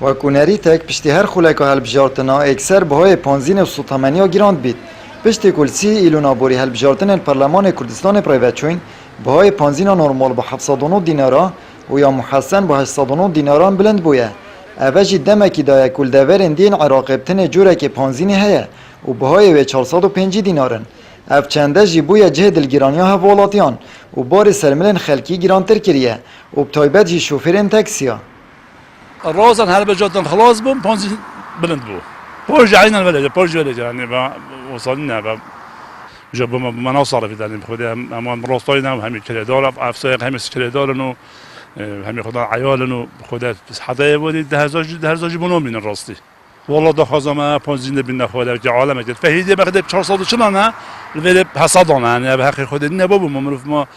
و کنری تک پشتی هر خلک و هلبجارتنا اکثر بهای پانزین و سوتامنیا گراند بید. پشتی کلسی ایلونا بوری هلبجارتن پارلمان کردستان پرایوت چوین بهای پانزین نورمال با 709 دینارا و یا محسن با 809 دیناران بلند بویه. اوجی دمکی دای کل دورن دین عراق بتن جوره که پانزینی هیه و بهای و 405 دینارن. اف چنده جی بویا جه دلگیرانیا هفولاتیان و بار سرملن خلکی گرانتر کریه و بتایبت جی شوفرین تاکسیا. رازن هر بجاتن خلاص بوم پانزی بلند بو. پرج عینن ولی پرج ولی یعنی با وصلنا با جاب مناصر في ذلك خذ امان راستينا هم كل دولار افساق هم كل دولار انه هم خذ عيال انه خذ حدا ودي دهزاج بنو من الراستي والله ده خزما پانزين بين خذ في عالم جد فهيدي بخد 400 شلونه الفيد حصادنا يعني بحق خذ لنا بابو معروف ما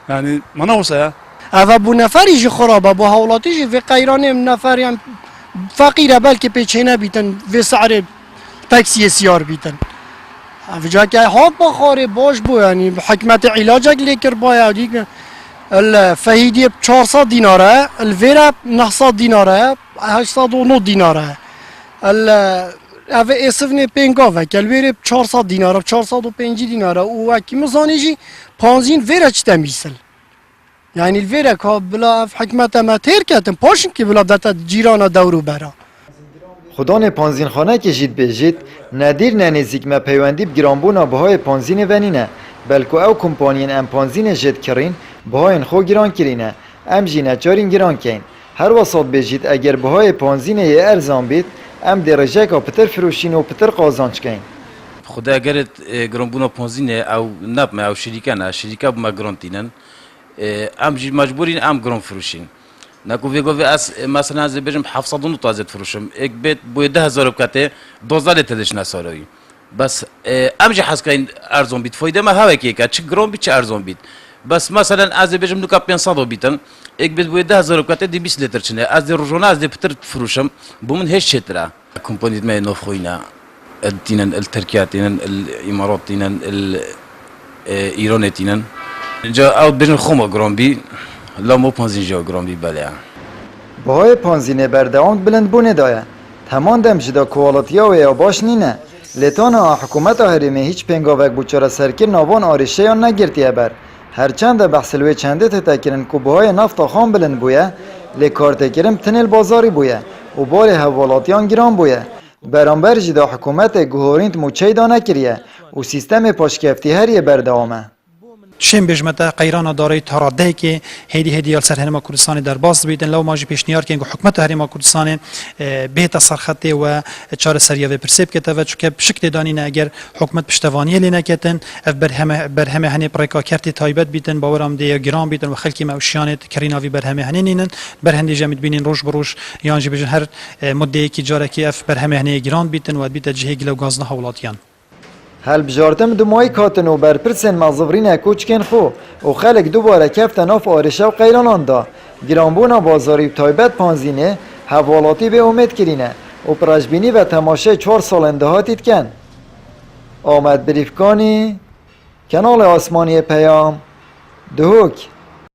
يعني مناوسه اوا بو نفری جی خرابه بو حوالاتی جی و قیران نفر هم فقیره بلکه پیچینه بیتن و سعر تاکسی سیار بیتن افجا که حق بخاره باش بو یعنی حکمت علاجک لیکر باید دیگه الفهیدی 400 دیناره الویره 900 دیناره 809 دیناره او اسفن پنگاوه که الویره 400 دیناره 405 دیناره و اکی مزانی جی پانزین ویره چی تمیسل یعنی الویره که بلا حکمت ما تیر کتن پاشن که بلا دتا جیران دورو برا خدان پانزین خانه کشید بجید ندیر ننزیک ما پیوندی بگرانبونا بهای پانزین ونینه بلکه او کمپانین ام پانزین جد کرین بهاین خو گران کرینه ام جینه چارین گران کین هر وسط بجید اگر بهای پانزین یه ارزان بید ام درجه که پتر فروشین و پتر قازانچ کین خدا اگر گرانبونا پانزین او نب ما او شریکه بما گرانتینن ام جی مجبورین ام گران فروشین نکو ویگو از مثلا از بجم 700 تازه فروشم یک بیت بوی 10000 بکته 12 تلش نسالایی بس امجی حس کن ارزون بیت فایده ما هوا کی که چه گران بیت چه ارزون بیت بس مثلا از بجم نو 500 بیتن یک بیت بوی 10000 بکته 20 لیتر چنه از روزانه از پتر فروشم بومن هیچ چترا کمپانی ما نو خوینا الدينن التركياتين الاماراتين الايرانيين جا او بجم خوما گران بی لا مو پانزین جا گرام بی بله بهای پانزینه بردوام بلند بونه دایه تمام دم جدا کوالاتیا و یا باش نینه لتانا حکومت هریمه هیچ پنگاوک بوچارا سرکر ناوان آرشه یا نگرتیه بر هرچند بحثلوی چنده تتکرن که بهای نفت خام بلند بویه لکارتکرم تنل بازاری بویه و بار حوالاتیان گرام بویه برانبر جدا حکومت گوهورینت موچه دا نکریه و سیستم پاشکفتی هریه بردوامه شیم بجمتا قیران دارای تراده که هدی سر هرما کردستان در باز بیدن لو ماجی پیشنهاد که حکومت هرما کردستان بهت سرخطه و چهار سریه و پرسیب کته و چون بشکل دانینه اگر حکومت پشتوانی لینه کتن برهمه هنی پرکا کرتی تایبت بیدن باورم دی گرام بیدن و خلکی موشیانت کریناوی برهمه هنی نینن برهندی جمعیت بینین روش بروش یانجی بجن هر مدتی که جاره که اف برهمه هنی گران بیدن و بیت جهه گلو گازنه حولاتیان هل بجارتم دمای کاتن و برپرسن مازورین کوچکن خو و خلق دوباره کفتن آف آرشه و قیلانان دا گرانبونا بازاری تایبت پانزینه حوالاتی به امید کرینه و پرشبینی و تماشه 4 سال اندهاتید کن آمد بریفکانی کنال آسمانی پیام دهوک